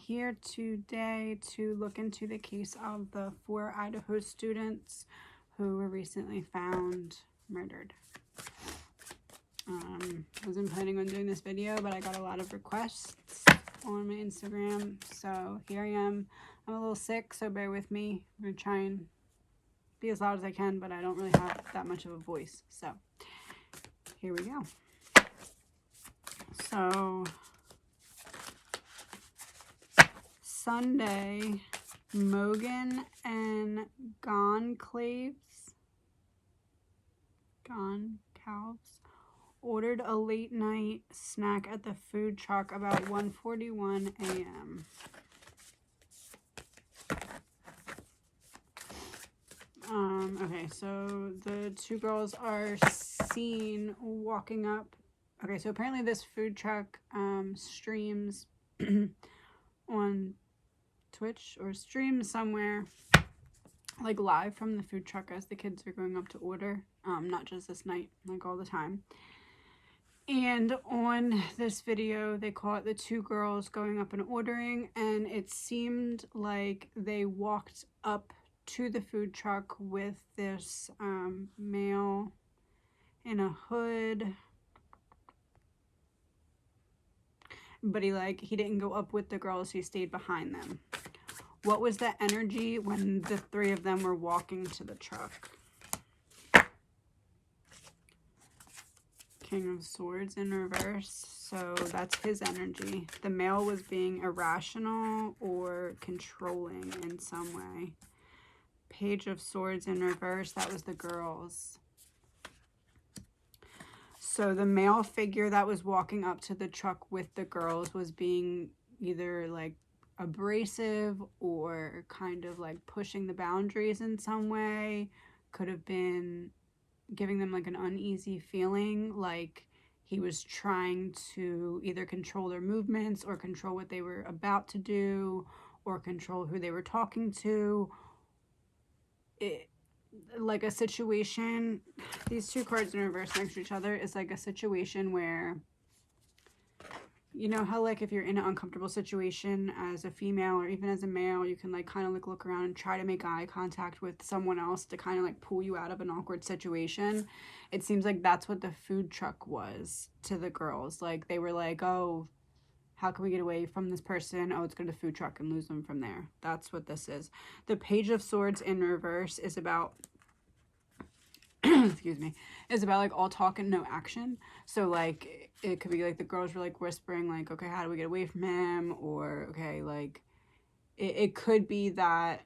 here today to look into the case of the 4 Idaho students who were recently found murdered. Wasn't planning on doing this video, but I got a lot of requests on my Instagram, so here I am. I'm a little sick, so bear with me. I'm going to try and be as loud as I can, but I don't really have that much of a voice, so here we go. So Sunday, Mogan and Goncalves ordered a late night snack at the food truck about 1:41 a.m. Okay, so the 2 girls are seen walking up. Okay, so apparently this food truck streams on Twitch or streams somewhere, like live from the food truck as the kids are going up to order, not just this night, like all the time. And on this video, they caught the 2 girls going up and ordering, and it seemed like they walked up to the food truck with this male in a hood, but he didn't go up with the girls, he stayed behind them. What was the energy when the 3 of them were walking to the truck? King of Swords in reverse, so that's his energy. The male was being irrational or controlling in some way. Page of Swords in reverse, that was the girls. So the male figure that was walking up to the truck with the girls was being either like abrasive or kind of like pushing the boundaries in some way. Could have been giving them like an uneasy feeling, like he was trying to either control their movements or control what they were about to do or control who they were talking to. Like a situation, these 2 cards in reverse next to each other is like a situation where, you know how like if you're in an uncomfortable situation as a female or even as a male, you can like kind of like look around and try to make eye contact with someone else to kind of like pull you out of an awkward situation. It seems like that's what the food truck was to the girls. Like they were like, oh, how can we get away from this person? Oh, let's go to the food truck and lose them from there. That's what this is. The Page of Swords in reverse is about excuse me, is about like all talk and no action. So like it could be like the girls were like whispering like, okay, how do we get away from him? Or okay, like it could be that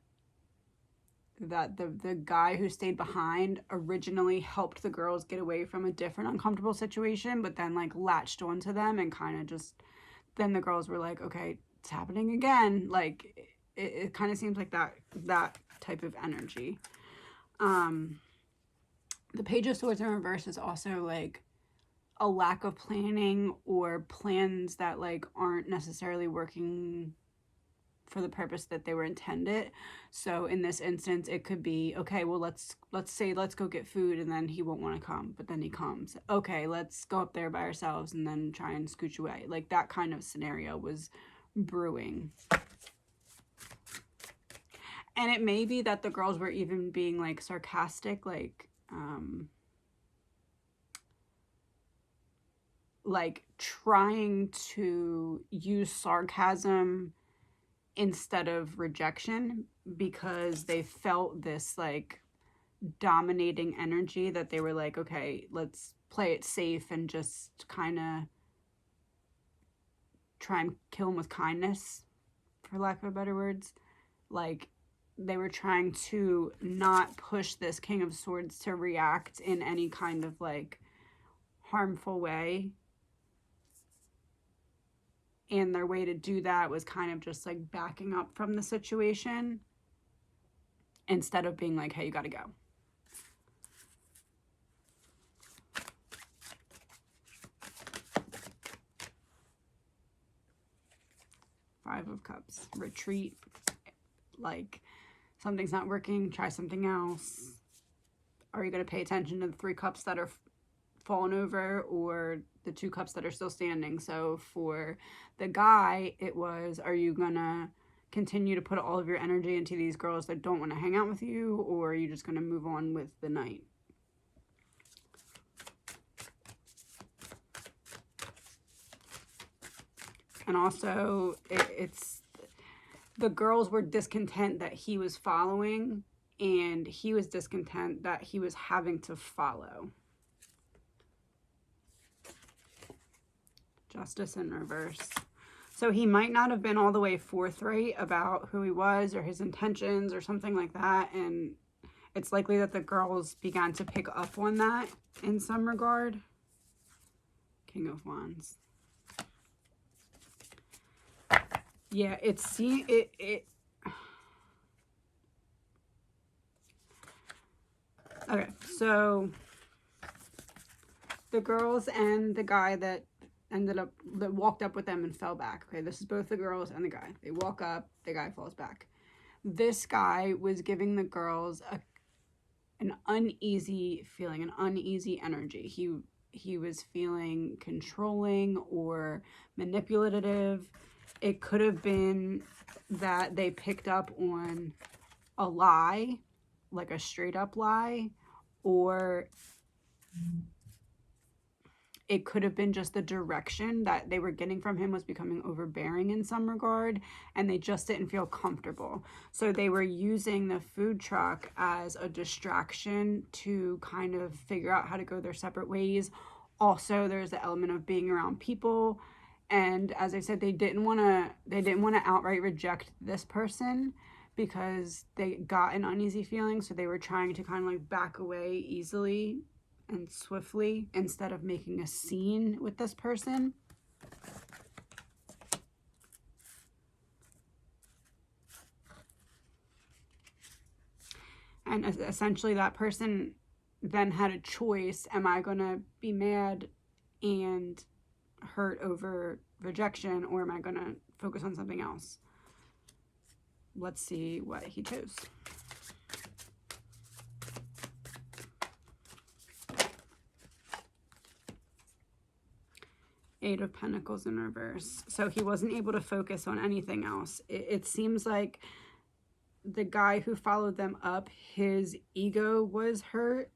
the guy who stayed behind originally helped the girls get away from a different uncomfortable situation, but then like latched onto them and kind of just, then the girls were like, okay, it's happening again. Like it kind of seems like that type of energy. The Page of Swords in reverse is also like a lack of planning or plans that like aren't necessarily working for the purpose that they were intended. So in this instance, it could be, okay, well, let's go get food, and then he won't want to come, but then he comes. Okay, let's go up there by ourselves and then try and scooch away. Like that kind of scenario was brewing. And it may be that the girls were even being like sarcastic, like trying to use sarcasm instead of rejection, because they felt this like dominating energy that they were like, okay, let's play it safe and just kind of try and kill him with kindness, for lack of better words. Like they were trying to not push this King of Swords to react in any kind of like harmful way. And their way to do that was kind of just like backing up from the situation instead of being like, hey, you gotta go. Five of Cups, retreat, like something's not working, try something else. Are you going to pay attention to the 3 cups that are falling over, or the two cups that are still standing. So for the guy, it was, are you gonna continue to put all of your energy into these girls that don't want to hang out with you, or are you just gonna move on with the night? And also, it's the girls were discontent that he was following, and he was discontent that he was having to follow. Justice in reverse. So he might not have been all the way forthright about who he was or his intentions or something like that. And it's likely that the girls began to pick up on that in some regard. King of Wands. Yeah, okay, so the girls and the guy that walked up with them and fell back. Okay, this is both the girls and the guy. They walk up, the guy falls back. This guy was giving the girls an uneasy feeling, an uneasy energy. He was feeling controlling or manipulative. It could have been that they picked up on a lie, like a straight up lie, or it could have been just the direction that they were getting from him was becoming overbearing in some regard, and they just didn't feel comfortable. So they were using the food truck as a distraction to kind of figure out how to go their separate ways. Also, there's the element of being around people. And as I said, they didn't want to outright reject this person because they got an uneasy feeling. So they were trying to kind of like back away easily and swiftly instead of making a scene with this person. And essentially that person then had a choice. Am I going to be mad and hurt over rejection, or am I going to focus on something else? Let's see what he chose. Eight of Pentacles in reverse. So he wasn't able to focus on anything else. It seems like the guy who followed them up, his ego was hurt.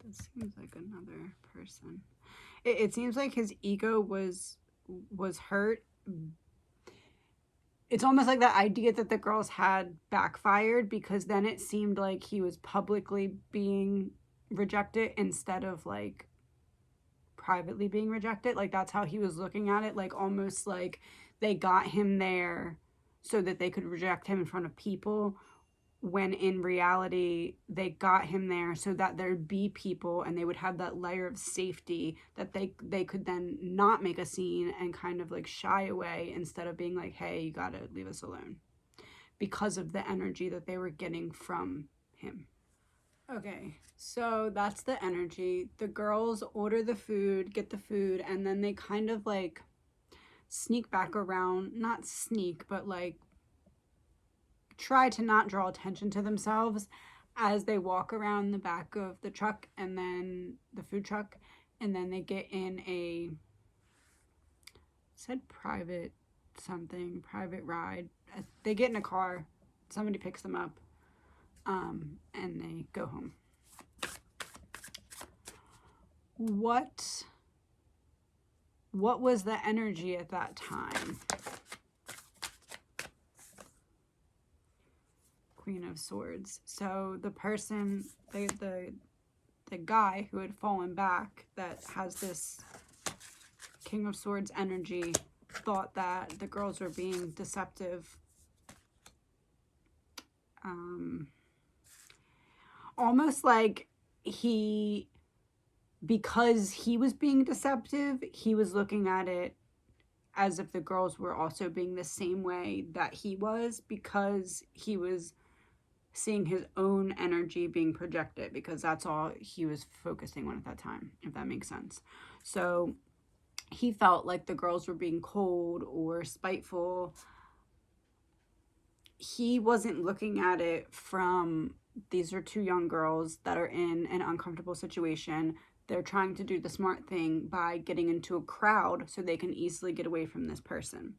This seems like another person. It seems like his ego was hurt. It's almost like the idea that the girls had backfired, because then it seemed like he was publicly being rejected instead of like privately being rejected. Like that's how he was looking at it, like almost like they got him there so that they could reject him in front of people, when in reality they got him there so that there'd be people and they would have that layer of safety that they could then not make a scene and kind of like shy away, instead of being like, hey, you gotta leave us alone, because of the energy that they were getting from him. Okay, so that's the energy. The girls order the food, get the food, and then they kind of like sneak back around, not sneak, but like try to not draw attention to themselves as they walk around the back of the truck, and then the food truck, and then they get in a, said private something, private ride. They get in a car, somebody picks them up, and they go home. What was the energy at that time? Queen of Swords. So the person, the guy who had fallen back, that has this King of Swords energy, thought that the girls were being deceptive. Almost like because he was being deceptive, he was looking at it as if the girls were also being the same way that he was, because he was seeing his own energy being projected, because that's all he was focusing on at that time, if that makes sense. So he felt like the girls were being cold or spiteful. He wasn't looking at it from these are two young girls that are in an uncomfortable situation. They're trying to do the smart thing by getting into a crowd so they can easily get away from this person.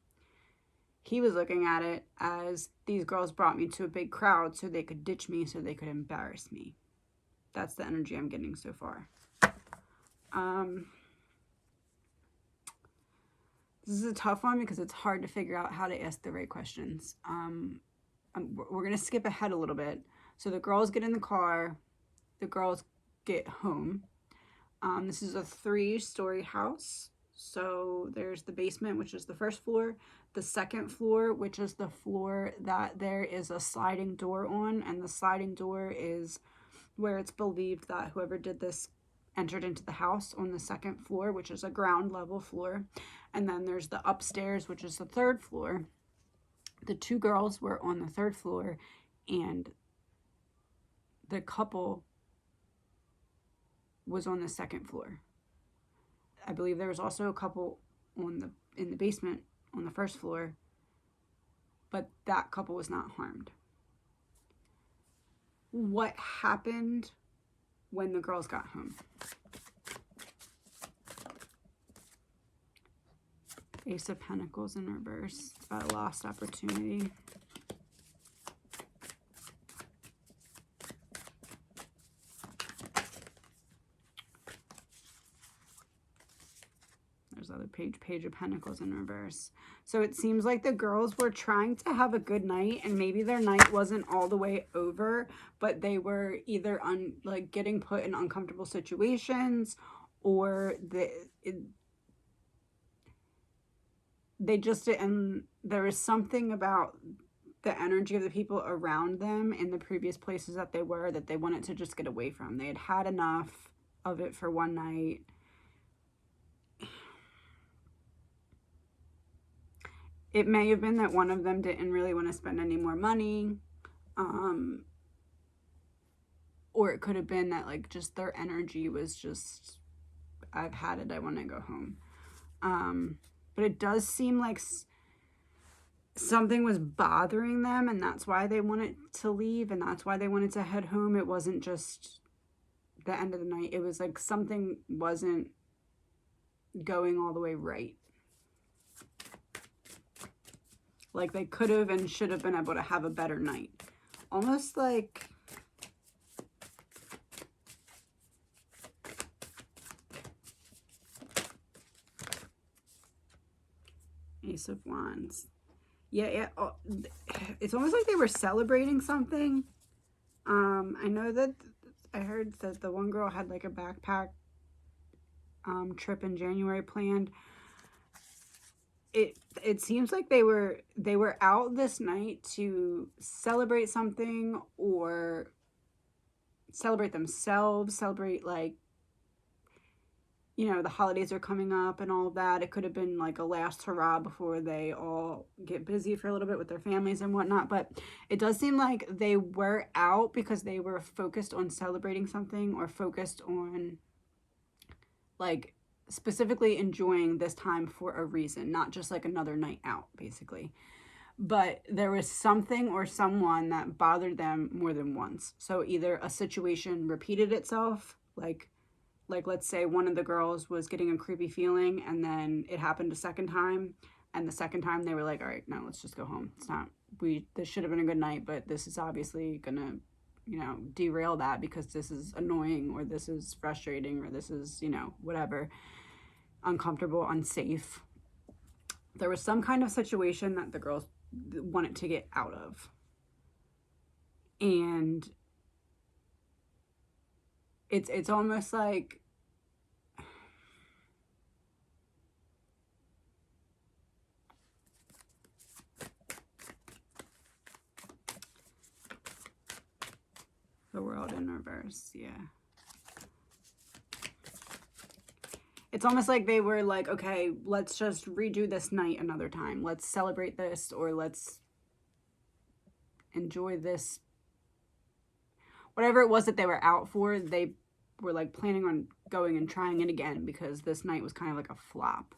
He was looking at it as these girls brought me to a big crowd so they could ditch me, so they could embarrass me. That's the energy I'm getting so far. This is a tough one because it's hard to figure out how to ask the right questions. We're going to skip ahead a little bit. So the girls get in the car. The girls get home. This is a 3-story house. So there's the basement, which is the first floor. The second floor, which is the floor that there is a sliding door on. And the sliding door is where it's believed that whoever did this entered into the house on the second floor, which is a ground level floor. And then there's the upstairs, which is the 3rd floor. The 2 girls were on the 3rd floor, and the couple was on the 2nd floor. I believe there was also a couple in the basement on the 1st floor, but that couple was not harmed. What happened when the girls got home? Ace of Pentacles in reverse. It's about a lost opportunity. There's other page of Pentacles in reverse. So it seems like the girls were trying to have a good night, and maybe their night wasn't all the way over, but they were either like getting put in uncomfortable situations, or they just didn't. There was something about the energy of the people around them in the previous places that they were that they wanted to just get away from. They had had enough of it for one night. It may have been that one of them didn't really want to spend any more money. Or it could have been that, like, just their energy was just, I've had it, I want to go home. But it does seem like something was bothering them, and that's why they wanted to leave, and that's why they wanted to head home. It wasn't just the end of the night. It was like something wasn't going all the way right. Like they could have and should have been able to have a better night. Almost like Ace of Wands. Yeah. Oh, it's almost like they were celebrating something. I know that I heard that the one girl had like a backpack trip in January planned. It seems like they were out this night to celebrate something, or celebrate themselves, celebrate, like, you know, the holidays are coming up and all of that. It could have been like a last hurrah before they all get busy for a little bit with their families and whatnot. But it does seem like they were out because they were focused on celebrating something, or focused on, like, specifically enjoying this time for a reason, not just like another night out, basically. But there was something or someone that bothered them more than once. So either a situation repeated itself, like let's say one of the girls was getting a creepy feeling, and then it happened a second time, and the second time they were like, all right, no, let's just go home. It's not, this should have been a good night, but this is obviously gonna, you know, derail that because this is annoying, or this is frustrating, or this is, you know, whatever, uncomfortable, unsafe. There was some kind of situation that the girls wanted to get out of. And it's almost like the World in reverse. Yeah. It's almost like they were like, okay, let's just redo this night another time. Let's celebrate this, or let's enjoy this. Whatever it was that they were out for, they were like planning on going and trying it again, because this night was kind of like a flop.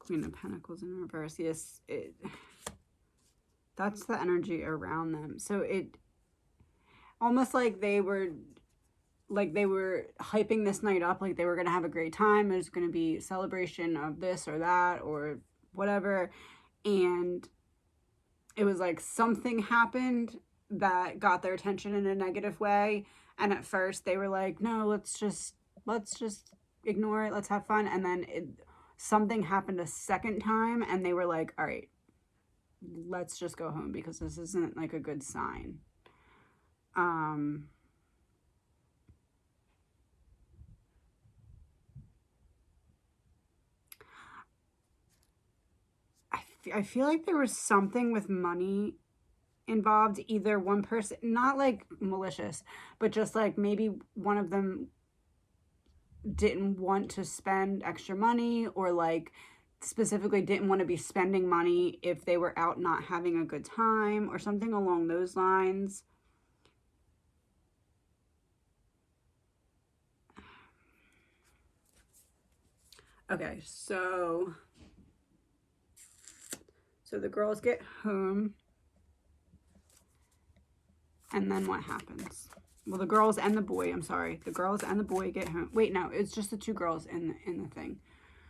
Queen of Pentacles in reverse. Yes, that's the energy around them. So it almost like they were hyping this night up, like they were going to have a great time. There's going to be celebration of this or that or whatever. And it was like something happened that got their attention in a negative way. And at first they were like, no, let's just ignore it. Let's have fun. And then something happened a second time and they were like, all right, let's just go home because this isn't like a good sign. I feel like there was something with money involved. Either one person, not like malicious, but just like maybe one of them didn't want to spend extra money, or like specifically didn't want to be spending money if they were out not having a good time or something along those lines. Okay, so the girls get home, and then what happens? Well, the girls and the boy, I'm sorry, the girls and the boy get home. Wait, no, it's just the two girls in the thing.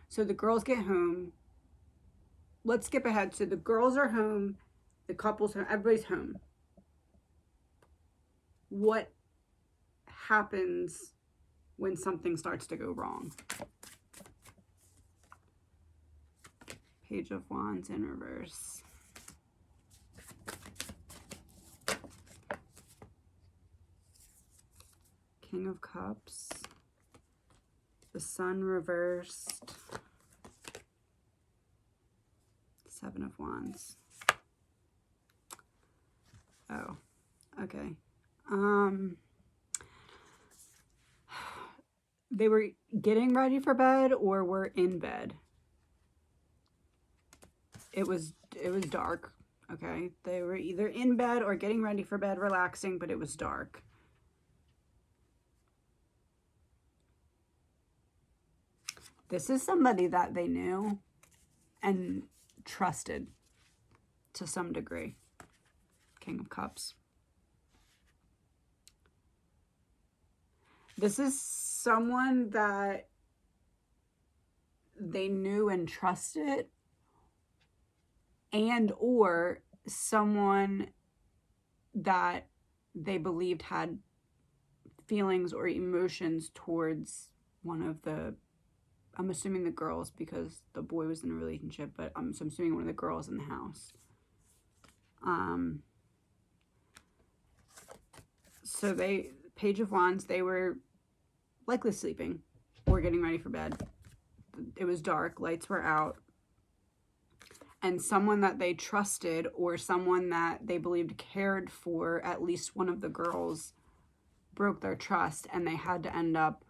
So the girls get home. Let's skip ahead. So the girls are home, the couple's home, everybody's home. What happens when something starts to go wrong? Page of Wands in reverse. King of Cups. The Sun reversed. Seven of Wands. Oh, okay. They were getting ready for bed or were in bed. It was dark. Okay. They were either in bed or getting ready for bed, relaxing, but it was dark. This is somebody that they knew and trusted to some degree. King of Cups. This is someone that they knew and trusted, and or someone that they believed had feelings or emotions towards one of the, I'm assuming the girls, because the boy was in a relationship, but I'm assuming one of the girls in the house. So Page of Wands, they were likely sleeping or getting ready for bed. It was dark, lights were out. And someone that they trusted, or someone that they believed cared for at least one of the girls, broke their trust, and they had to end up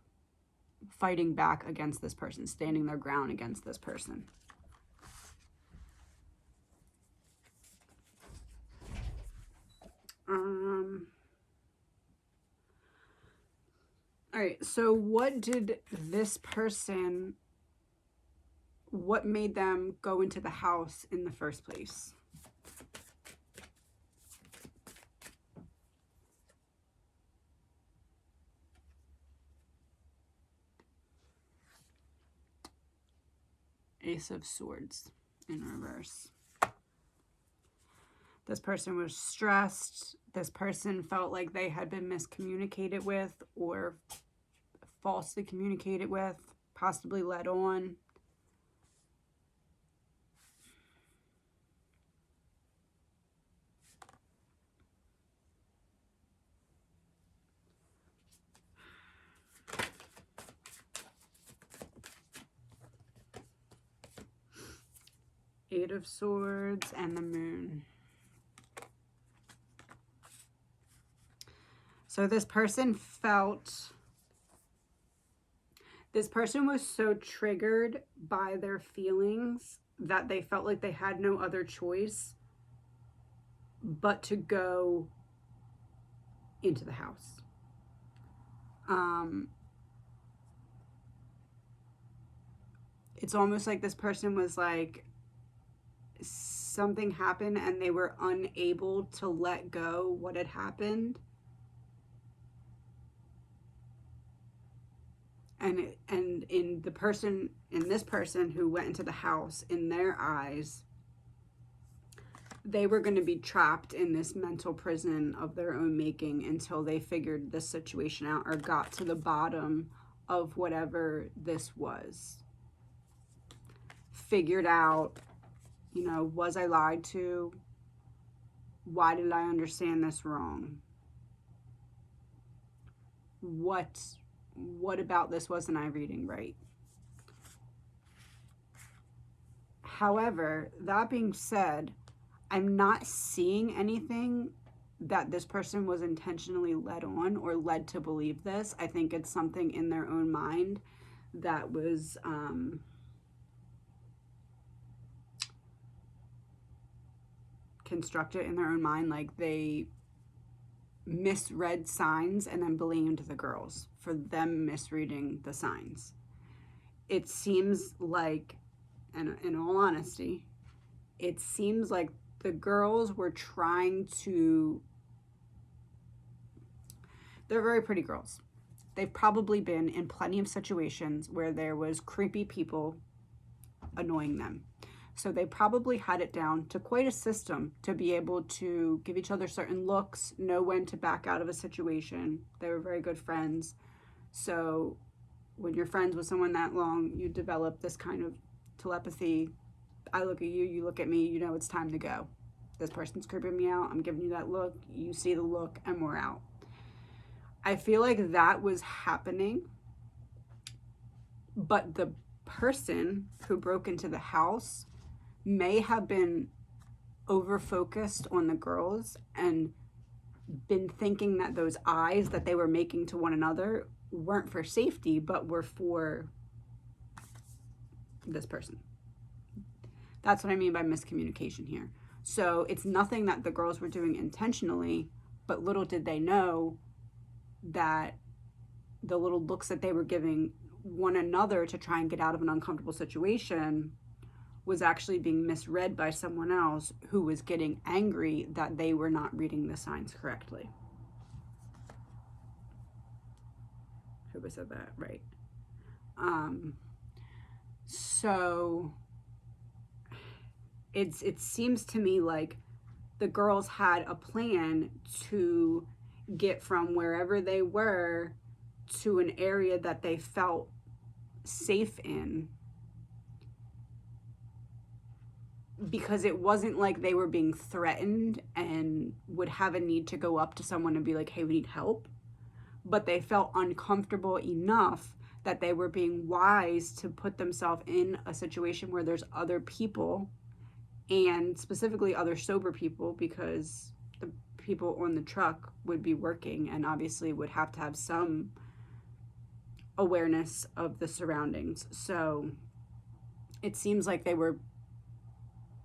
fighting back against this person, standing their ground against this person. All right, so what did this person, what made them go into the house in the first place? Ace of Swords in reverse. This person was stressed. This person felt like they had been miscommunicated with or falsely communicated with, possibly led on. Eight of Swords and the Moon. So this person was so triggered by their feelings that they felt like they had no other choice but to go into the house. it's almost like this person was like, something happened and they were unable to let go what had happened. And in this person who went into the house, in their eyes, they were going to be trapped in this mental prison of their own making until they figured this situation out or got to the bottom of whatever this was. Figured out, you know, was I lied to? Why did I understand this wrong? What about this wasn't I reading right? However, that being said, I'm not seeing anything that this person was intentionally led on or led to believe this. I think it's something in their own mind that was constructed in their own mind. Like they misread signs and then blamed the girls for them misreading the signs. It seems like, and in all honesty, it seems like the girls were trying to, they're very pretty girls. They've probably been in plenty of situations where there was creepy people annoying them. So they probably had it down to quite a system to be able to give each other certain looks, know when to back out of a situation. They were very good friends. So when you're friends with someone that long, you develop this kind of telepathy. I look at you, you look at me, you know it's time to go. This person's creeping me out, I'm giving you that look, you see the look, and we're out. I feel like that was happening, but the person who broke into the house may have been over-focused on the girls and been thinking that those eyes that they were making to one another weren't for safety, but were for this person. That's what I mean by miscommunication here. So it's nothing that the girls were doing intentionally, but little did they know that the little looks that they were giving one another to try and get out of an uncomfortable situation was actually being misread by someone else who was getting angry that they were not reading the signs correctly. Who said that? Right. So it seems to me like the girls had a plan to get from wherever they were to an area that they felt safe in, because it wasn't like they were being threatened and would have a need to go up to someone and be like, hey, we need help. But they felt uncomfortable enough that they were being wise to put themselves in a situation where there's other people, and specifically other sober people, because the people on the truck would be working and obviously would have to have some awareness of the surroundings. So it seems like they were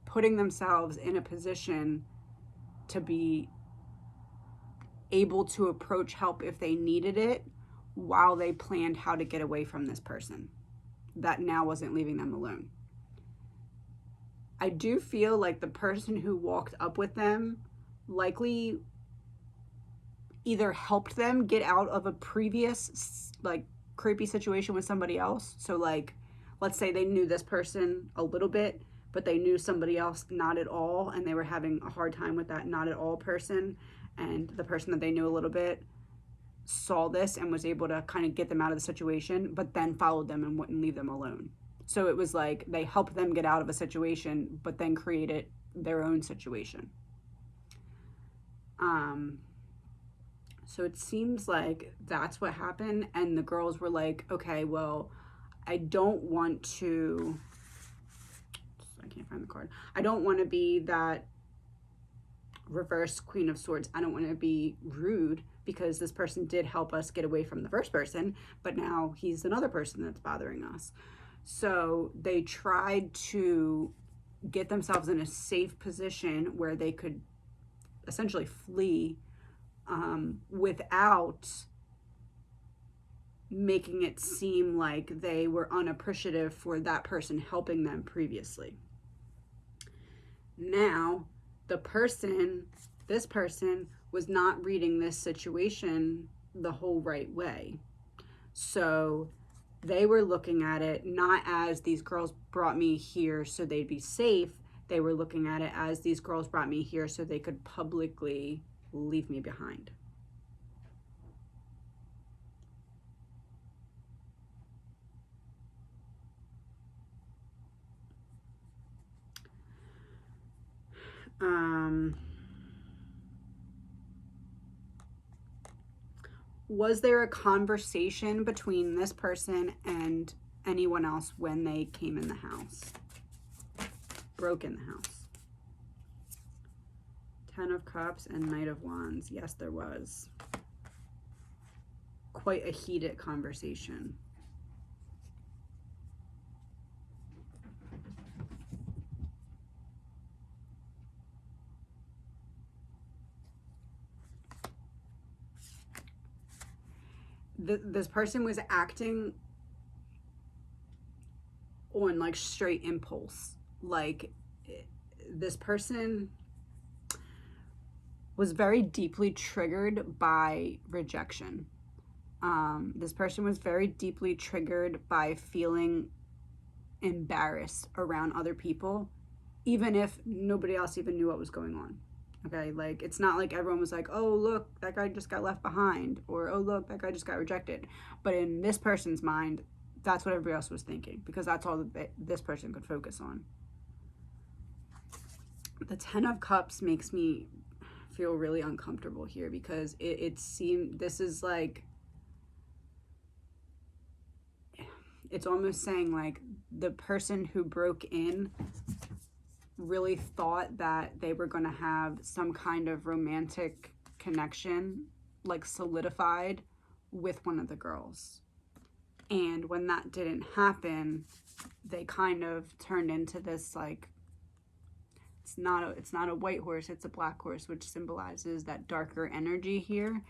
putting themselves in a position to be able to approach help if they needed it, while they planned how to get away from this person that now wasn't leaving them alone. I do feel like the person who walked up with them likely either helped them get out of a previous like creepy situation with somebody else. So like, let's say they knew this person a little bit, but they knew somebody else not at all, and they were having a hard time with that not at all person, and the person that they knew a little bit saw this and was able to kind of get them out of the situation, but then followed them and wouldn't leave them alone. So it was like they helped them get out of a situation, but then created their own situation. So it seems like that's what happened, and the girls were like, okay, well, I don't want to, I can't find the card. I don't want to be that reverse Queen of Swords. I don't want to be rude, because this person did help us get away from the first person, but now he's another person that's bothering us. So they tried to get themselves in a safe position where they could essentially flee without making it seem like they were unappreciative for that person helping them previously. Now, this person was not reading this situation the whole right way. So they were looking at it not as these girls brought me here so they'd be safe. They were looking at it as these girls brought me here so they could publicly leave me behind. Was there a conversation between this person and anyone else when they came in the house? Broke in the house. 10 of Cups and Knight of Wands. Yes, there was. Quite a heated conversation. This person was acting on like straight impulse. Like this person was very deeply triggered by rejection. This person was very deeply triggered by feeling embarrassed around other people, even if nobody else even knew what was going on. Okay, like it's not like everyone was like, oh look, that guy just got left behind, or oh look, that guy just got rejected. But in this person's mind, that's what everybody else was thinking, because that's all that this person could focus on. The 10 of Cups makes me feel really uncomfortable here, because it seemed, this is like, it's almost saying like the person who broke in really thought that they were going to have some kind of romantic connection, like solidified with one of the girls. And when that didn't happen, they kind of turned into this, like, it's not a white horse, it's a black horse, which symbolizes that darker energy here.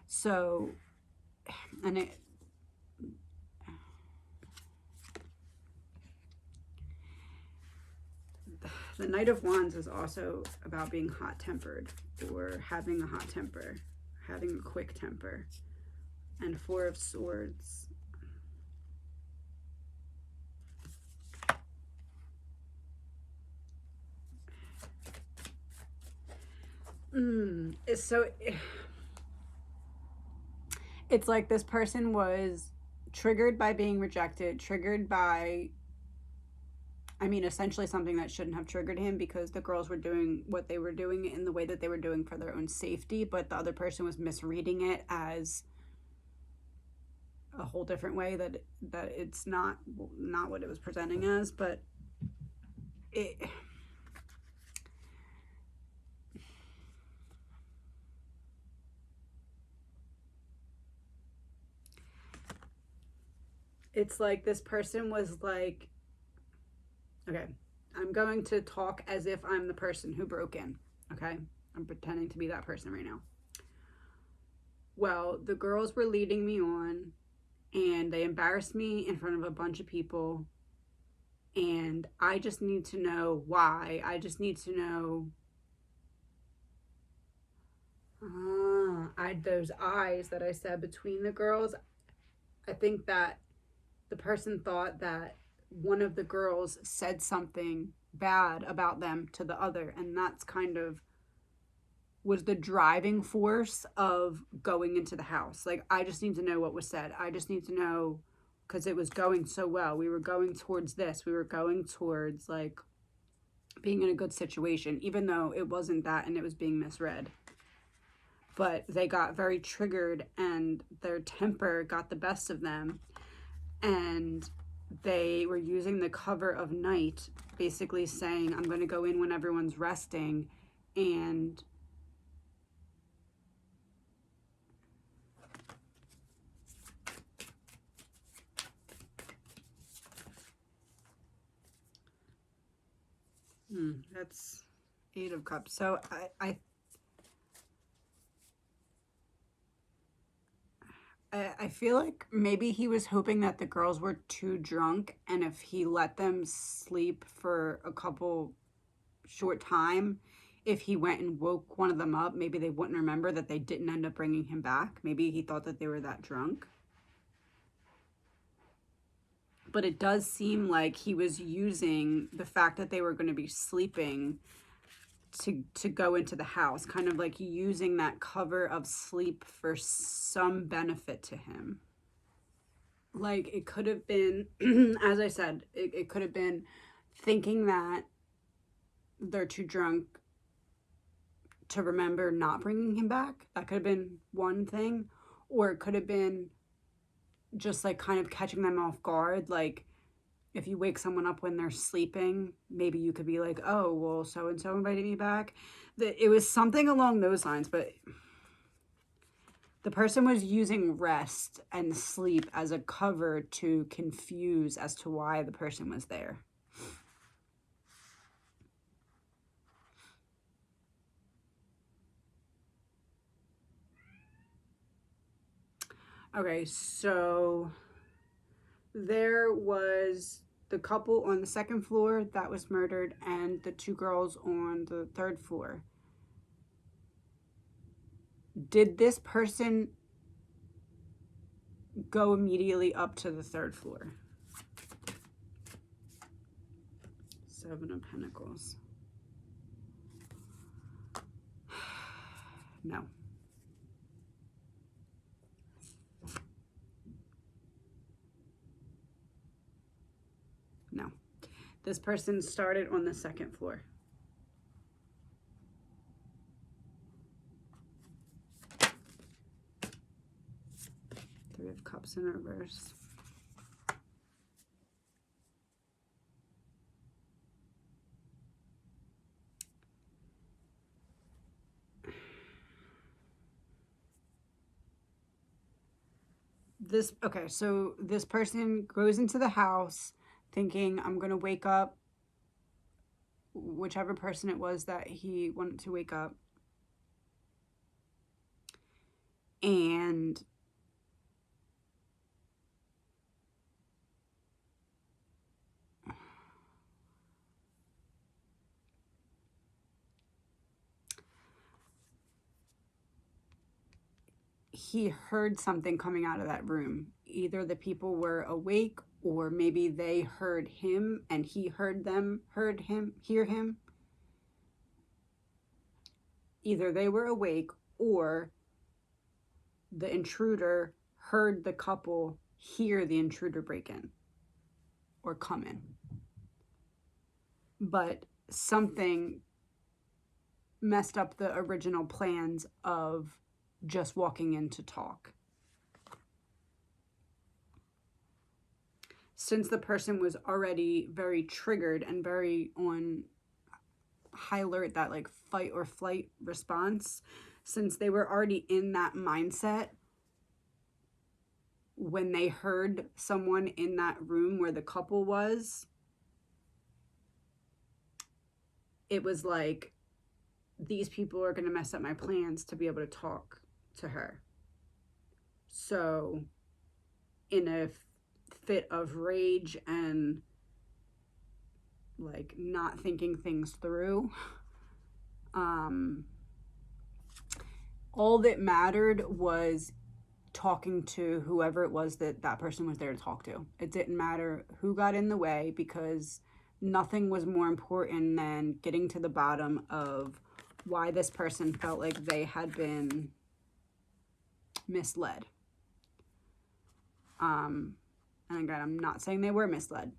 So, and the Knight of Wands is also about being hot-tempered, or having a hot temper, having a quick temper. And 4 of Swords. So it's like this person was triggered by being rejected, triggered by, I mean, essentially something that shouldn't have triggered him, because the girls were doing what they were doing in the way that they were doing for their own safety, but the other person was misreading it as a whole different way, that it's not what it was presenting as. But it's like this person was like, okay, I'm going to talk as if I'm the person who broke in, okay? I'm pretending to be that person right now. Well, the girls were leading me on, and they embarrassed me in front of a bunch of people, and I just need to know why. I just need to know, those eyes that I said between the girls. I think that the person thought that one of the girls said something bad about them to the other, and that's kind of was the driving force of going into the house. Like, I just need to know what was said. I just need to know, because it was going so well. We were going towards this. We were going towards, like, being in a good situation, even though it wasn't that and it was being misread. But they got very triggered, and their temper got the best of them. And they were using the cover of Night, basically saying, I'm going to go in when everyone's resting. And that's 8 of Cups. So I feel like maybe he was hoping that the girls were too drunk, and if he let them sleep for a couple short time, if he went and woke one of them up, maybe they wouldn't remember that they didn't end up bringing him back. Maybe he thought that they were that drunk. But it does seem like he was using the fact that they were going to be sleeping to go into the house, kind of like using that cover of sleep for some benefit to him. Like, it could have been, as I said, it could have been thinking that they're too drunk to remember not bringing him back. That could have been one thing. Or it could have been just like kind of catching them off guard. Like, if you wake someone up when they're sleeping, maybe you could be like, oh, well, so-and-so invited me back. It was something along those lines, but the person was using rest and sleep as a cover to confuse as to why the person was there. Okay, so there was the couple on the second floor that was murdered and the two girls on the third floor. Did this person go immediately up to the third floor? Seven of Pentacles. No. No. This person started on the second floor. Three of Cups in reverse. Okay, so this person goes into the house thinking, I'm going to wake up whichever person it was that he wanted to wake up. And he heard something coming out of that room. Either the people were awake, or maybe they heard him and he heard them, hear him. Either they were awake, or the intruder heard the couple hear the intruder break in or come in. But something messed up the original plans of just walking in to talk. Since the person was already very triggered and very on high alert, that like fight or flight response, since they were already in that mindset, when they heard someone in that room where the couple was, it was like, these people are going to mess up my plans to be able to talk to her. So in a fit of rage and like not thinking things through, all that mattered was talking to whoever it was that person was there to talk to. It didn't matter who got in the way, because nothing was more important than getting to the bottom of why this person felt like they had been misled. And again, I'm not saying they were misled.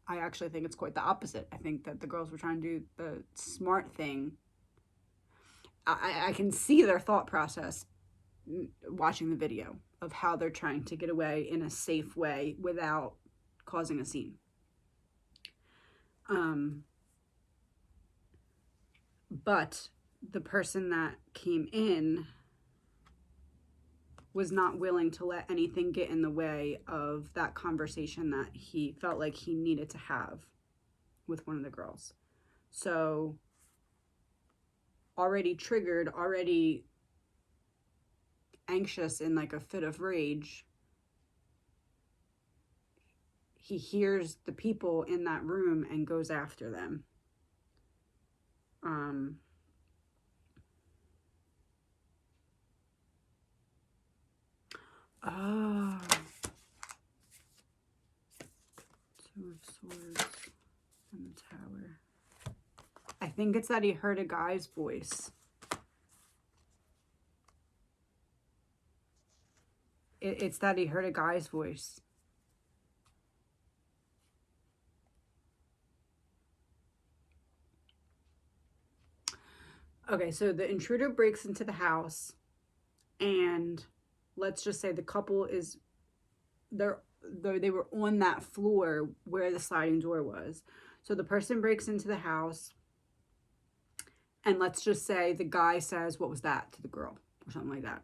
I actually think it's quite the opposite. I think that the girls were trying to do the smart thing. I can see their thought process watching the video of how they're trying to get away in a safe way without causing a scene. But the person that came in was not willing to let anything get in the way of that conversation that he felt like he needed to have with one of the girls. So already triggered, already anxious in like a fit of rage, he hears the people in that room and goes after them. Oh. Two of Swords and the Tower. I think it's that he heard a guy's voice. It's that he heard a guy's voice. Okay, so the intruder breaks into the house, and let's just say the couple is, they were on that floor where the sliding door was. So the person breaks into the house, and let's just say the guy says, "What was that?" to the girl, or something like that.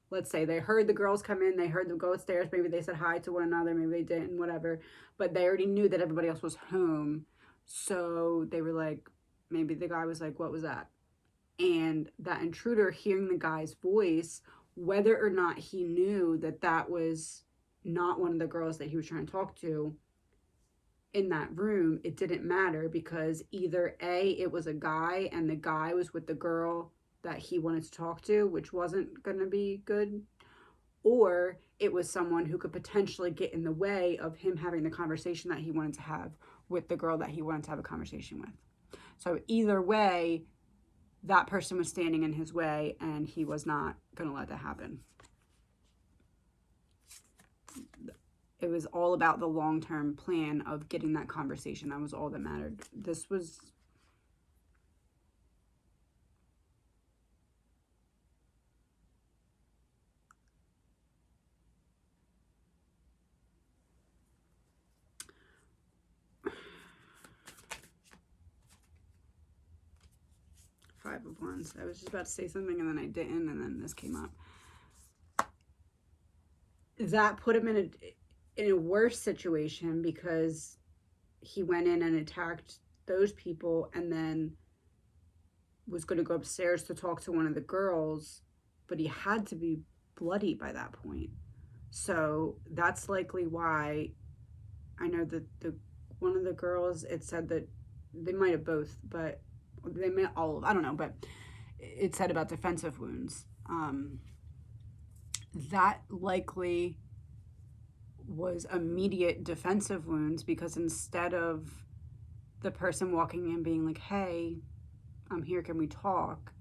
Let's say they heard the girls come in, they heard them go upstairs, maybe they said hi to one another, maybe they didn't, whatever, but they already knew that everybody else was home. So they were like, maybe the guy was like, "What was that?" And that intruder hearing the guy's voice, whether or not he knew that that was not one of the girls that he was trying to talk to in that room, it didn't matter, because either A, it was a guy and the guy was with the girl that he wanted to talk to, which wasn't going to be good, or it was someone who could potentially get in the way of him having the conversation that he wanted to have with the girl that he wanted to have a conversation with. So either way, that person was standing in his way, and he was not going to let that happen. It was all about the long-term plan of getting that conversation. That was all that mattered. This was... Five of Wands. I was just about to say something and then I didn't, and then this came up. That put him in a worse situation, because he went in and attacked those people and then was going to go upstairs to talk to one of the girls, but he had to be bloody by that point. So that's likely why. I know that one of the girls, it said that they might have both, but they may all of, I don't know, but it said about defensive wounds. That likely was immediate defensive wounds, because instead of the person walking in being like, "Hey, I'm here, can we talk?"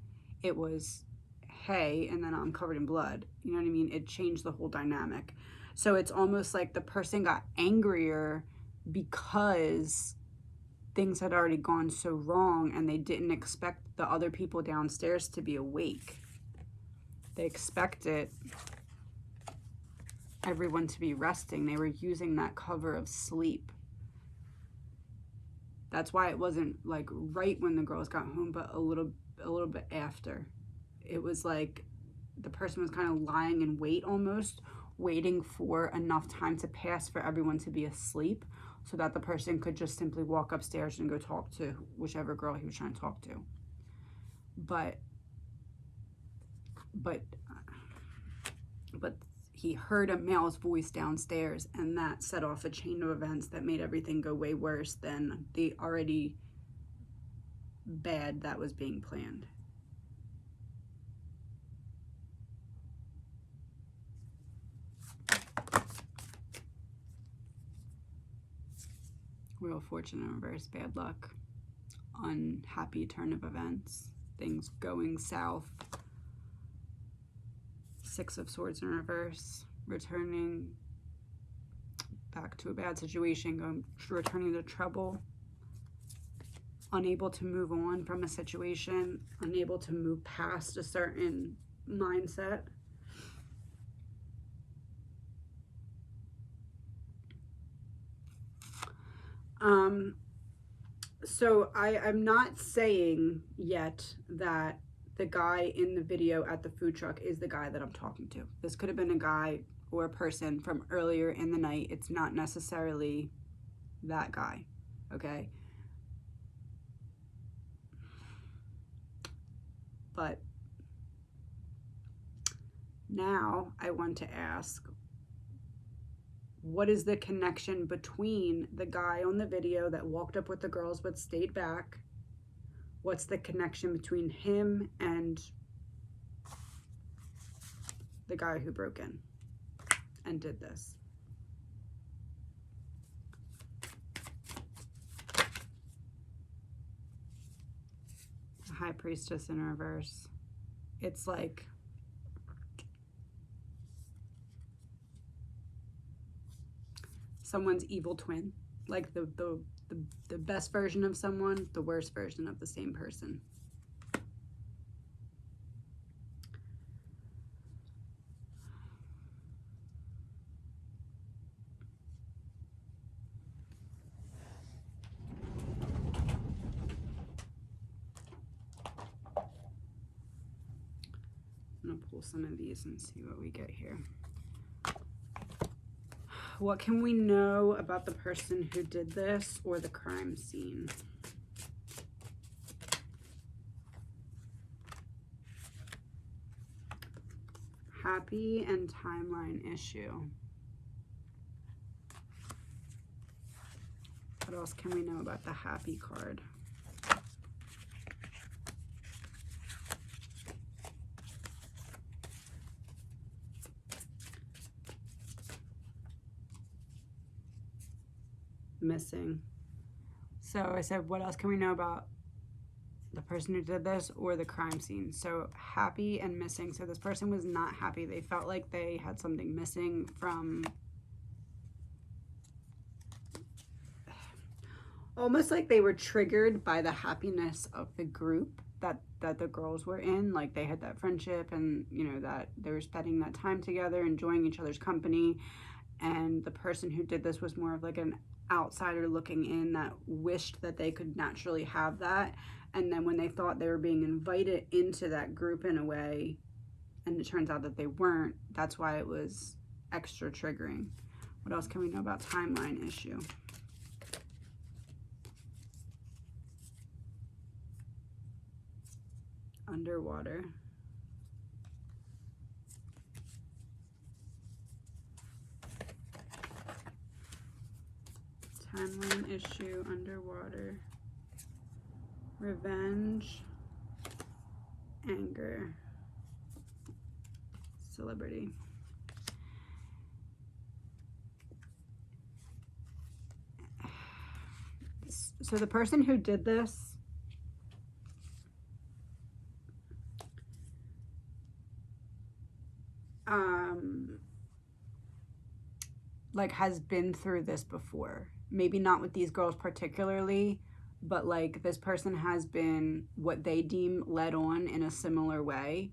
it was, "Hey," and then I'm covered in blood. You know what I mean? It changed the whole dynamic. So it's almost like the person got angrier because things had already gone so wrong, and they didn't expect the other people downstairs to be awake. They expected everyone to be resting. They were using that cover of sleep. That's why it wasn't like right when the girls got home, but a little bit after. It was like the person was kind of lying in wait, almost waiting for enough time to pass for everyone to be asleep, so that the person could just simply walk upstairs and go talk to whichever girl he was trying to talk to. But he heard a male's voice downstairs, and that set off a chain of events that made everything go way worse than the already bad that was being planned. Wheel of Fortune in reverse, bad luck, unhappy turn of events, things going south. Six of Swords in reverse, returning back to a bad situation, returning to trouble, unable to move on from a situation, unable to move past a certain mindset. So I'm not saying yet that the guy in the video at the food truck is the guy that I'm talking to. This could have been a guy or a person from earlier in the night. It's not necessarily that guy, okay? But Now I want to ask, what is the connection between the guy on the video that walked up with the girls but stayed back? What's the connection between him and the guy who broke in and did this? The High Priestess in reverse. It's like someone's evil twin, like the best version of someone, the worst version of the same person. I'm gonna pull some of these and see what we get here. What can we know about the person who did this or the crime scene? Happy and timeline issue. What else can we know about the happy card? Missing. So I said, what else can we know about the person who did this or the crime scene? So happy and missing. So this person was not happy. They felt like they had something missing from, almost like they were triggered by the happiness of the group that the girls were in. Like they had that friendship and, you know, that they were spending that time together, enjoying each other's company. And the person who did this was more of like an outsider looking in that wished that they could naturally have that. And then when they thought they were being invited into that group in a way, and it turns out that they weren't, that's why it was extra triggering. What else can we know about timeline issue? Underwater. Timeline issue, underwater, revenge, anger, celebrity. So the person who did this, like has been through this before. Maybe not with these girls particularly, but like this person has been what they deem led on in a similar way.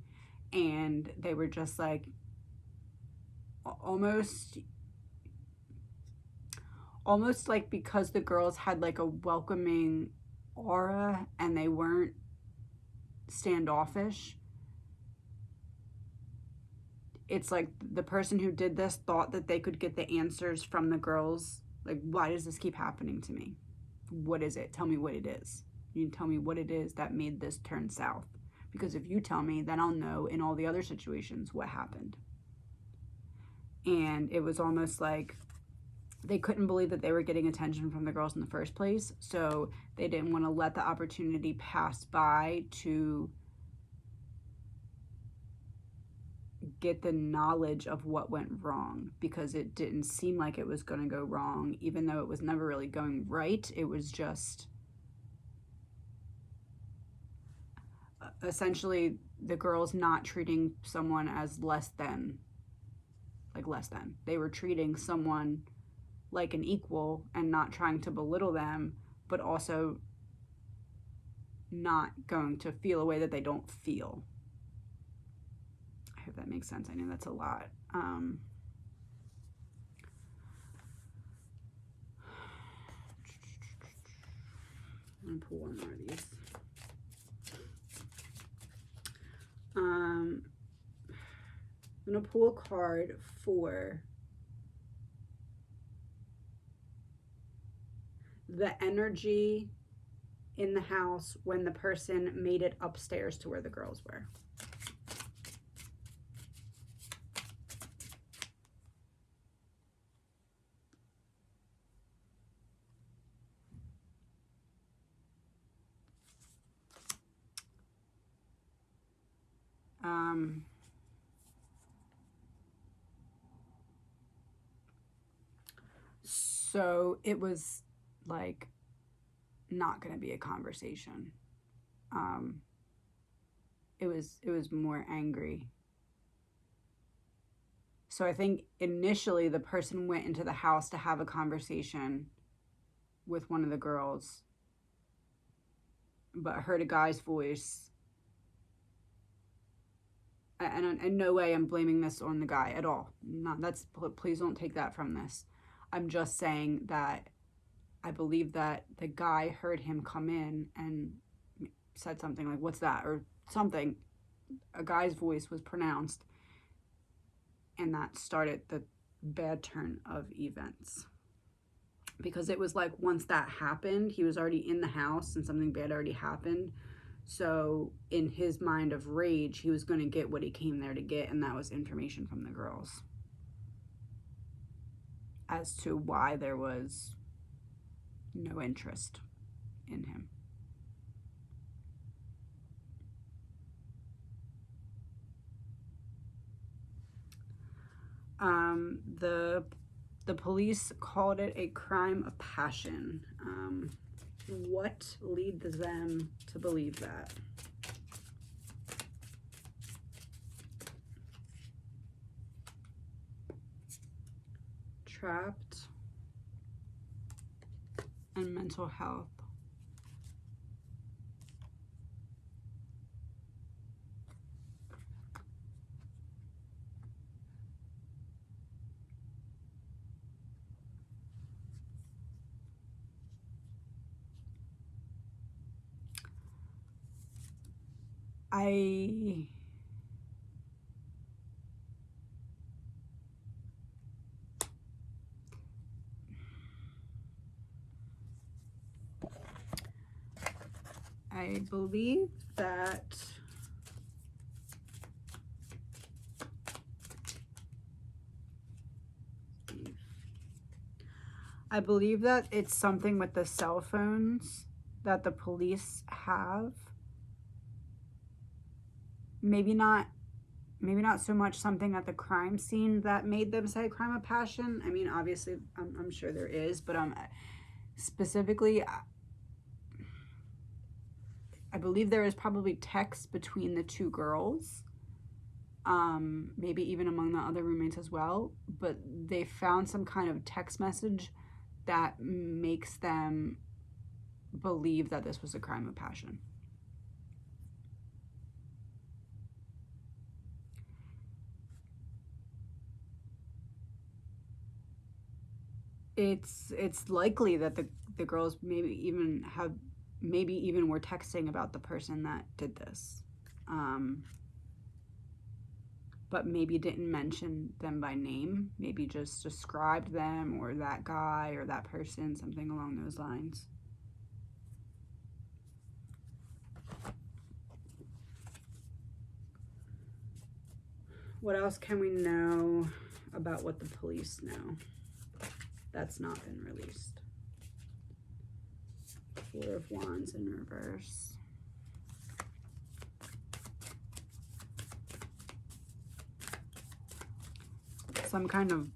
And they were just like almost like, because the girls had like a welcoming aura and they weren't standoffish, it's like the person who did this thought that they could get the answers from the girls. Like, why does this keep happening to me? What is it? Tell me what it is. You tell me what it is that made this turn south. Because if you tell me, then I'll know in all the other situations what happened. And it was almost like they couldn't believe that they were getting attention from the girls in the first place. So they didn't want to let the opportunity pass by to get the knowledge of what went wrong, because it didn't seem like it was going to go wrong, even though it was never really going right. It was just essentially the girls not treating someone as less than. They were treating someone like an equal and not trying to belittle them, but also not going to feel a way that they don't feel. I hope that makes sense. I know that's a lot. I'm gonna pull one more of these. I'm gonna pull a card for the energy in the house when the person made it upstairs to where the girls were. So it was like not going to be a conversation. It was more angry. So I think initially the person went into the house to have a conversation with one of the girls, but heard a guy's voice. And in no way I'm blaming this on the guy at all. Please don't take that from this. I'm just saying that I believe that the guy heard him come in and said something like, "What's that?" or something. A guy's voice was pronounced, and that started the bad turn of events. Because it was like once that happened, he was already in the house and something bad already happened. So in his mind of rage, he was going to get what he came there to get, and that was information from the girls as to why there was no interest in him. The police called it a crime of passion. What leads them to believe that? Trapped and mental health. I believe that it's something with the cell phones that the police have. Maybe not so much something at the crime scene that made them say crime of passion. I mean, obviously, I'm sure there is, but specifically, I believe there is probably text between the two girls, maybe even among the other roommates as well, but they found some kind of text message that makes them believe that this was a crime of passion. It's likely that the girls maybe even were texting about the person that did this, but maybe didn't mention them by name, maybe just described them or that guy or that person, something along those lines. What else can we know about what the police know that's not been released? Four of Wands in reverse. Some kind of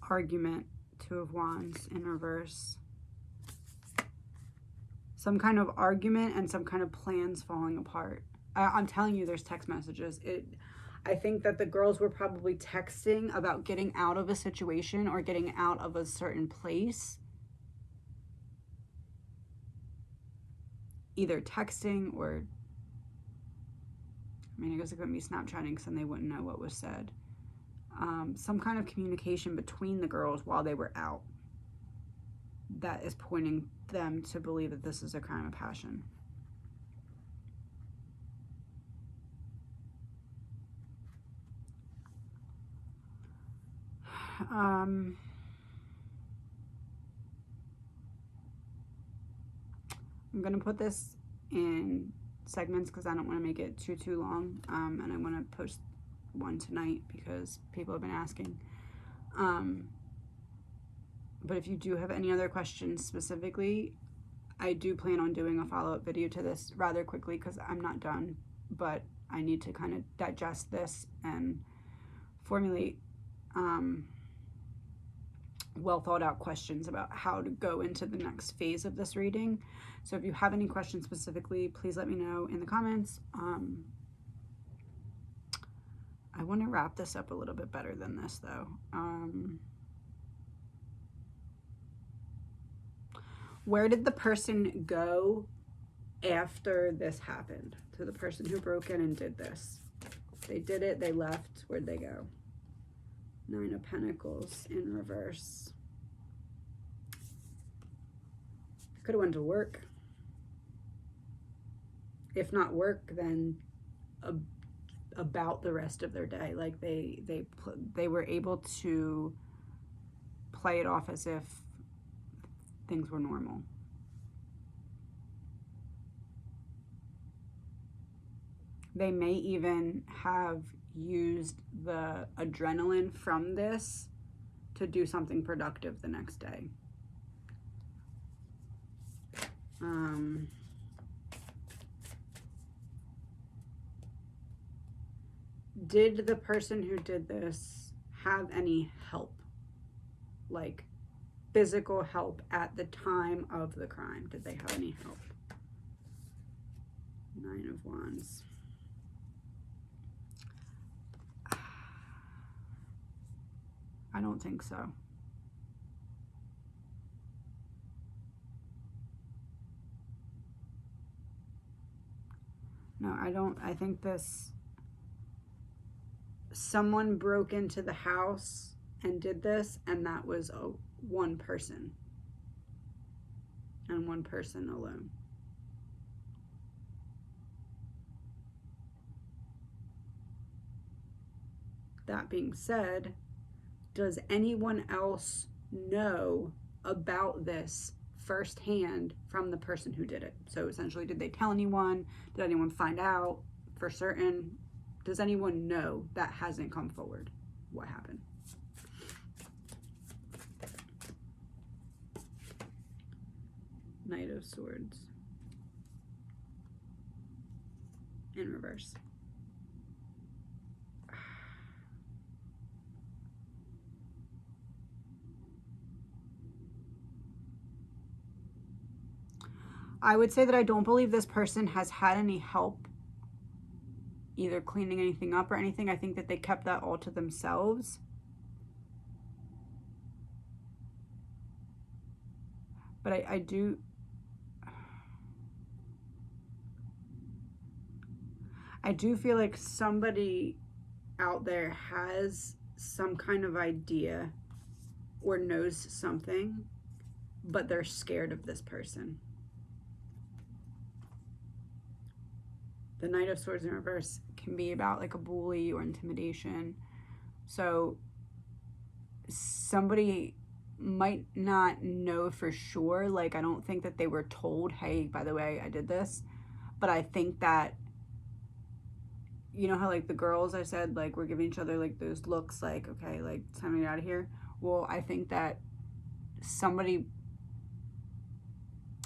argument, Two of Wands in reverse. Some kind of argument and some kind of plans falling apart. I'm telling you, there's text messages. I think that the girls were probably texting about getting out of a situation or getting out of a certain place. Either texting or, I mean, I guess it couldn't be Snapchatting because then they wouldn't know what was said. Some kind of communication between the girls while they were out that is pointing them to believe that this is a crime of passion. I'm going to put this in segments because I don't want to make it too long, and I want to post one tonight because people have been asking. But if you do have any other questions specifically, I do plan on doing a follow-up video to this rather quickly because I'm not done but I need to kind of digest this and formulate well thought out questions about how to go into the next phase of this reading. So if you have any questions specifically, please let me know in the comments. I want to wrap this up a little bit better than this though. Where did the person go after this happened? So the person who broke in and did this. They did it, they left, where'd they go? 9 of Pentacles in reverse. Could have went to work. If not work, then about the rest of their day. Like they were able to play it off as if things were normal. They may even have used the adrenaline from this to do something productive the next day. Did the person who did this have any help? Like physical help at the time of the crime? Did they have any help? 9 of Wands. I don't think so. No, I don't. I think someone broke into the house and did this, and that was one person. And one person alone. That being said, does anyone else know about this firsthand from the person who did it? So essentially, did they tell anyone? Did anyone find out for certain? Does anyone know that hasn't come forward? What happened? Knight of Swords in reverse. I would say that I don't believe this person has had any help either cleaning anything up or anything. I think that they kept that all to themselves. But I do feel like somebody out there has some kind of idea or knows something, but they're scared of this person. The Knight of Swords in reverse can be about like a bully or intimidation. So somebody might not know for sure. Like, I don't think that they were told, hey, by the way, I did this. But I think that, you know how like the girls, I said, like, we're giving each other like those looks like, okay, like, it's time to get out of here. Well, I think that somebody,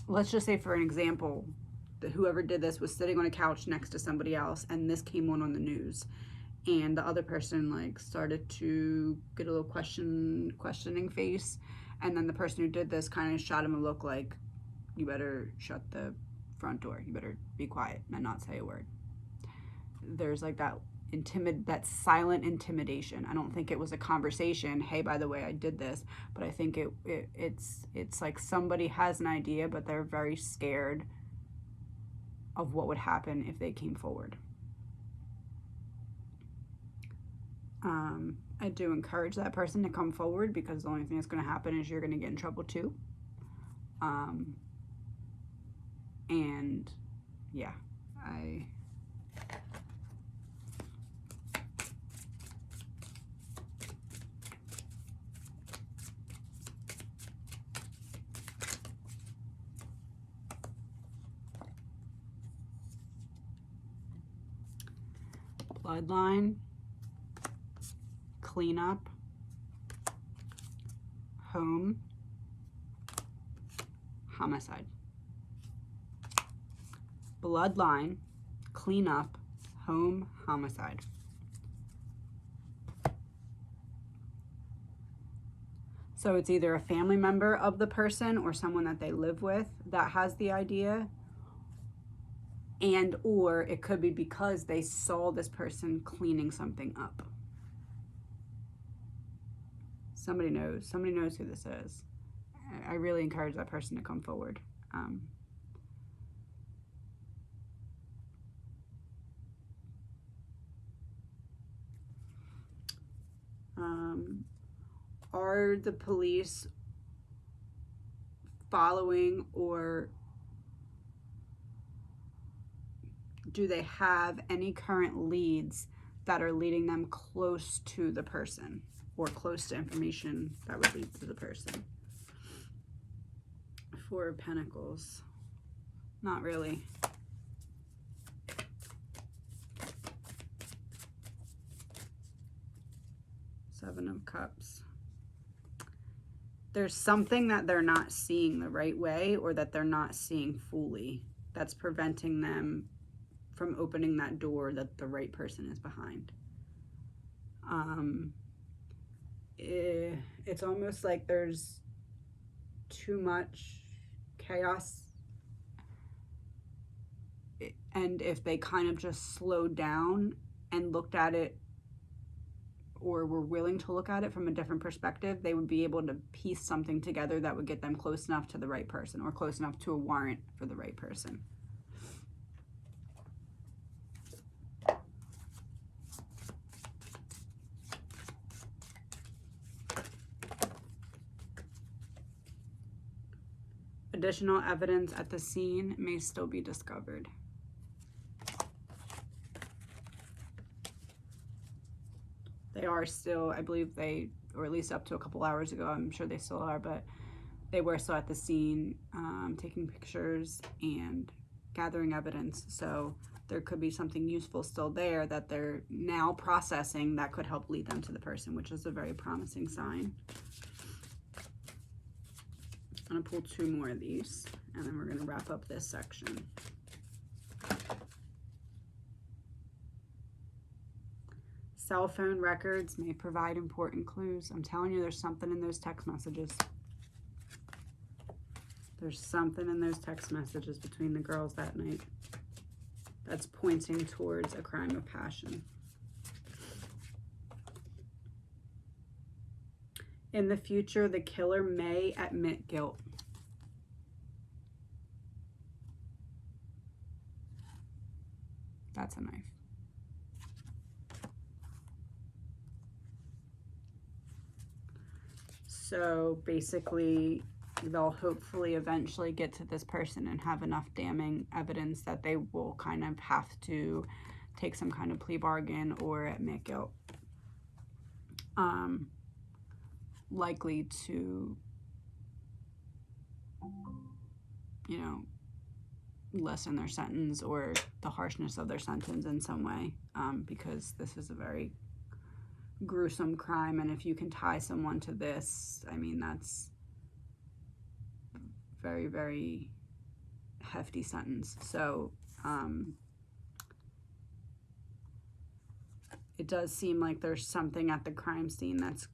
let's just say for an example, whoever did this was sitting on a couch next to somebody else, and this came on the news, and the other person like started to get a little questioning face, and then the person who did this kind of shot him a look like, you better shut the front door, you better be quiet and not say a word. There's like that silent intimidation. I don't think it was a conversation, hey, by the way, I did this, but I think it's like somebody has an idea, but they're very scared of what would happen if they came forward. I do encourage that person to come forward, because the only thing that's going to happen is you're going to get in trouble too. And yeah, bloodline, cleanup, home, homicide. Bloodline, cleanup, home homicide. So it's either a family member of the person or someone that they live with that has the idea, and or it could be because they saw this person cleaning something up. Somebody knows who this is. I really encourage that person to come forward. Are the police following, or do they have any current leads that are leading them close to the person or close to information that would lead to the person? Four of Pentacles. Not really. Seven of Cups. There's something that they're not seeing the right way, or that they're not seeing fully, that's preventing them from opening that door that the right person is behind. It's almost like there's too much chaos, and if they kind of just slowed down and looked at it, or were willing to look at it from a different perspective, they would be able to piece something together that would get them close enough to the right person, or close enough to a warrant for the right person. Additional evidence at the scene may still be discovered. They are still, I believe they, or at least up to a couple hours ago, I'm sure they still are, but they were still at the scene, taking pictures and gathering evidence. So there could be something useful still there that they're now processing that could help lead them to the person, which is a very promising sign. I'm gonna pull two more of these, and then we're gonna wrap up this section. Cell phone records may provide important clues. I'm telling you, there's something in those text messages. There's something in those text messages between the girls that night that's pointing towards a crime of passion. In the future, the killer may admit guilt. That's a knife. So basically, they'll hopefully eventually get to this person and have enough damning evidence that they will kind of have to take some kind of plea bargain or admit guilt. Likely to, you know, lessen their sentence or the harshness of their sentence in some way, because this is a very gruesome crime, and if you can tie someone to this, I mean, that's very, very hefty sentence. So it does seem like there's something at the crime scene that's,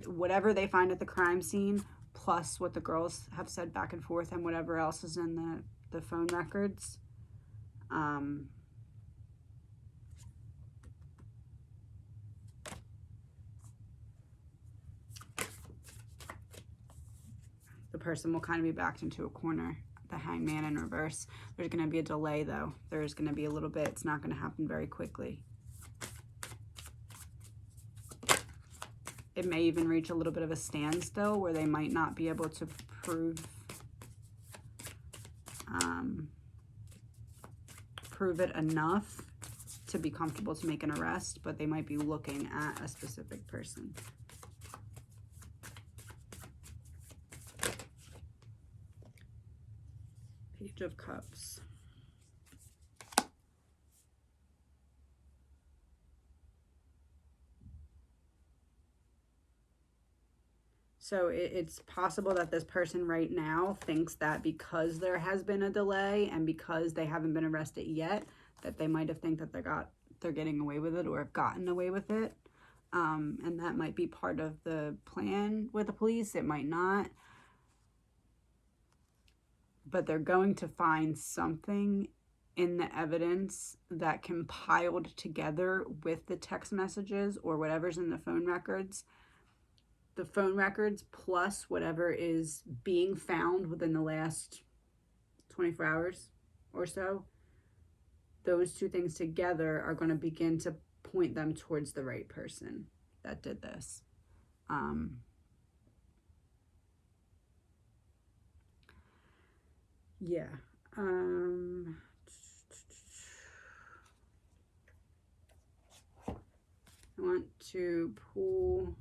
whatever they find at the crime scene, plus what the girls have said back and forth and whatever else is in the phone records, the person will kind of be backed into a corner, the Hangman in reverse. There's going to be a delay, though. There's going to be a little bit. It's not going to happen very quickly. It may even reach a little bit of a standstill where they might not be able to prove it enough to be comfortable to make an arrest, but they might be looking at a specific person. Page of Cups. So it's possible that this person right now thinks that because there has been a delay and because they haven't been arrested yet, that they might have think that they're getting away with it or have gotten away with it. And that might be part of the plan with the police. It might not. But they're going to find something in the evidence that compiled together with the text messages or whatever's in the phone records. The phone records plus whatever is being found within the last 24 hours or so. Those two things together are going to begin to point them towards the right person that did this. Yeah. I want to pull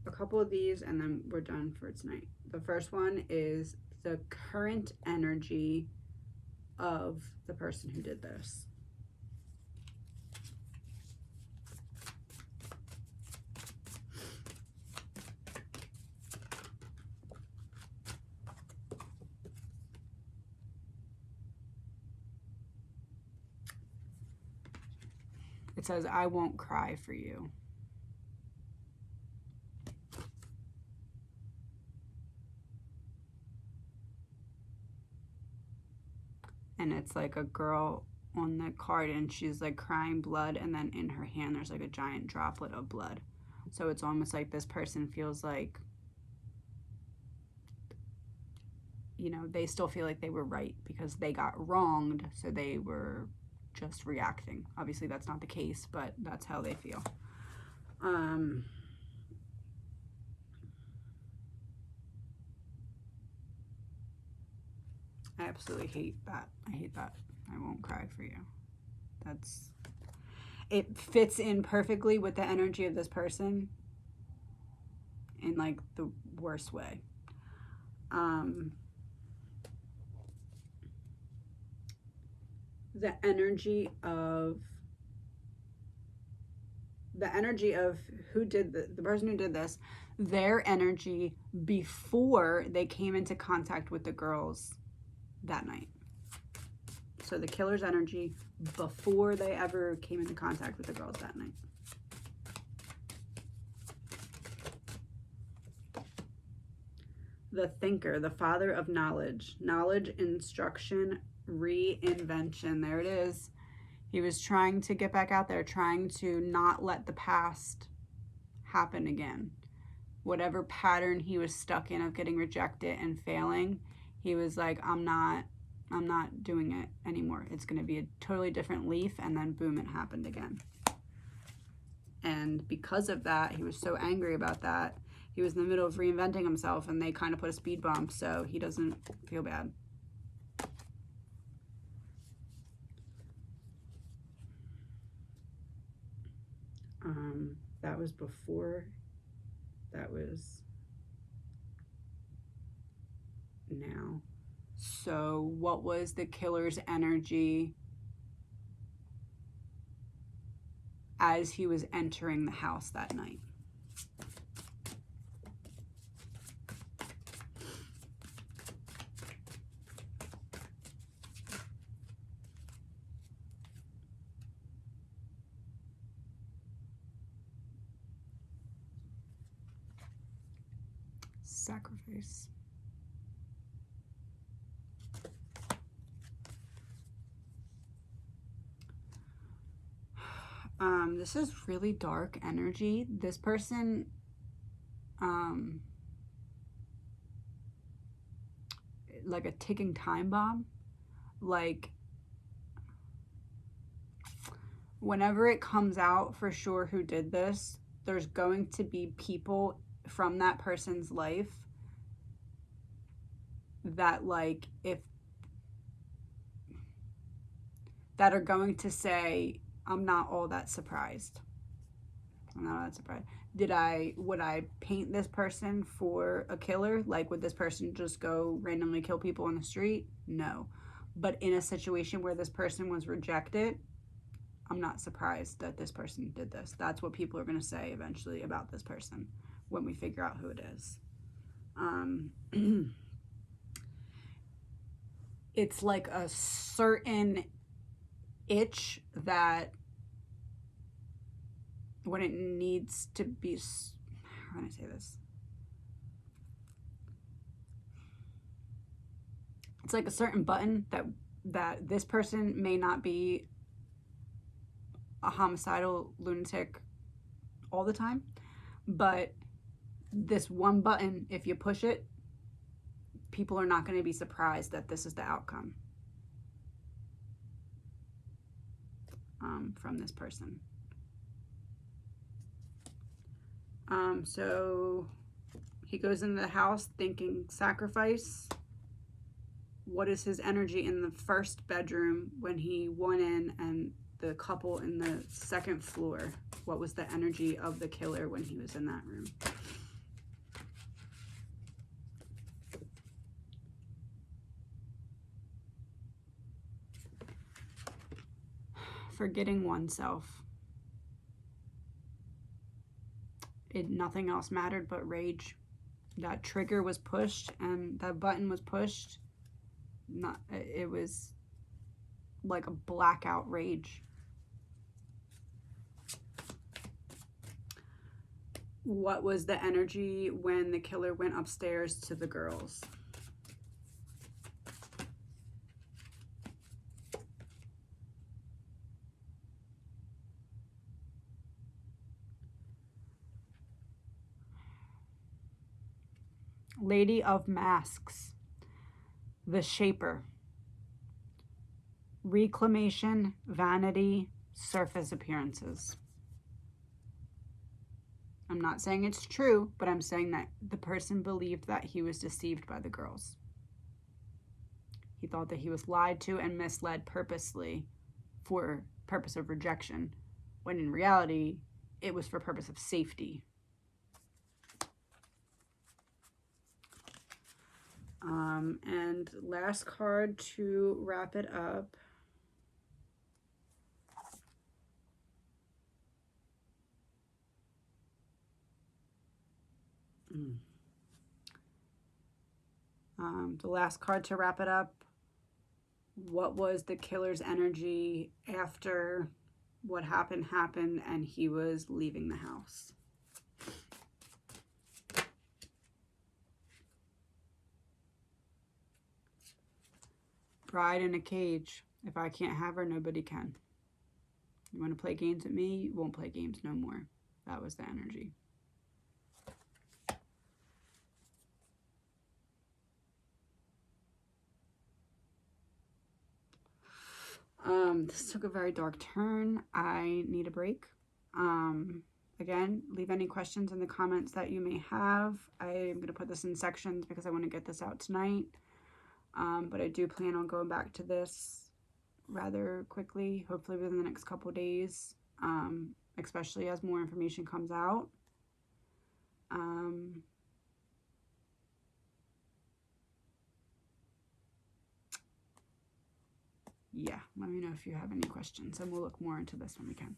a couple of these and then we're done for tonight. The first one is the current energy of the person who did this. It says, I won't cry for you. And it's like a girl on the card and she's like crying blood, and then in her hand there's like a giant droplet of blood. So it's almost like this person feels like, you know, they still feel like they were right because they got wronged, so they were just reacting. Obviously that's not the case, but that's how they feel. I absolutely hate that. I hate that. I won't cry for you. It fits in perfectly with the energy of this person in like the worst way. The energy of who did the person who did this, their energy before they came into contact with the girls that night. So the killer's energy before they ever came into contact with the girls that night. The thinker, the father of knowledge, instruction, reinvention. There it is. He was trying to get back out there, trying to not let the past happen again. Whatever pattern he was stuck in of getting rejected and failing, he was like, I'm not doing it anymore. It's going to be a totally different leaf. And then boom, it happened again. And because of that, he was so angry about that. He was in the middle of reinventing himself and they kind of put a speed bump, so he doesn't feel bad. That was before, that was now. So what was the killer's energy as he was entering the house that night? Sacrifice. This is really dark energy. This person, like a ticking time bomb, like whenever it comes out for sure who did this, there's going to be people from that person's life that like that are going to say, I'm not all that surprised. I'm not all that surprised. Would I paint this person for a killer? Like, would this person just go randomly kill people on the street? No. But in a situation where this person was rejected, I'm not surprised that this person did this. That's what people are going to say eventually about this person when we figure out who it is. It's like a certain itch that when it needs to be, how can I say this? It's like a certain button that this person may not be a homicidal lunatic all the time, but this one button, if you push it, people are not going to be surprised that this is the outcome from this person. So he goes into the house thinking sacrifice. What is his energy in the first bedroom when he went in, and the couple in the second floor? What was the energy of the killer when he was in that room? Forgetting oneself. Nothing else mattered but rage. That trigger was pushed and that button was pushed. It was like a blackout rage. What was the energy when the killer went upstairs to the girls? Lady of Masks, the Shaper, reclamation, vanity, surface appearances. I'm not saying it's true, but I'm saying that the person believed that he was deceived by the girls. He thought that he was lied to and misled purposely for purpose of rejection, when in reality, it was for purpose of safety. And last card to wrap it up. The last card to wrap it up. What was the killer's energy after what happened and he was leaving the house? Bride in a cage. If I can't have her, nobody can. You want to play games with me? You won't play games no more. That was the energy. This took a very dark turn. I need a break. Again, leave any questions in the comments that you may have. I'm going to put this in sections because I want to get this out tonight. But I do plan on going back to this rather quickly, hopefully within the next couple days, especially as more information comes out. Yeah, let me know if you have any questions, and we'll look more into this when we can.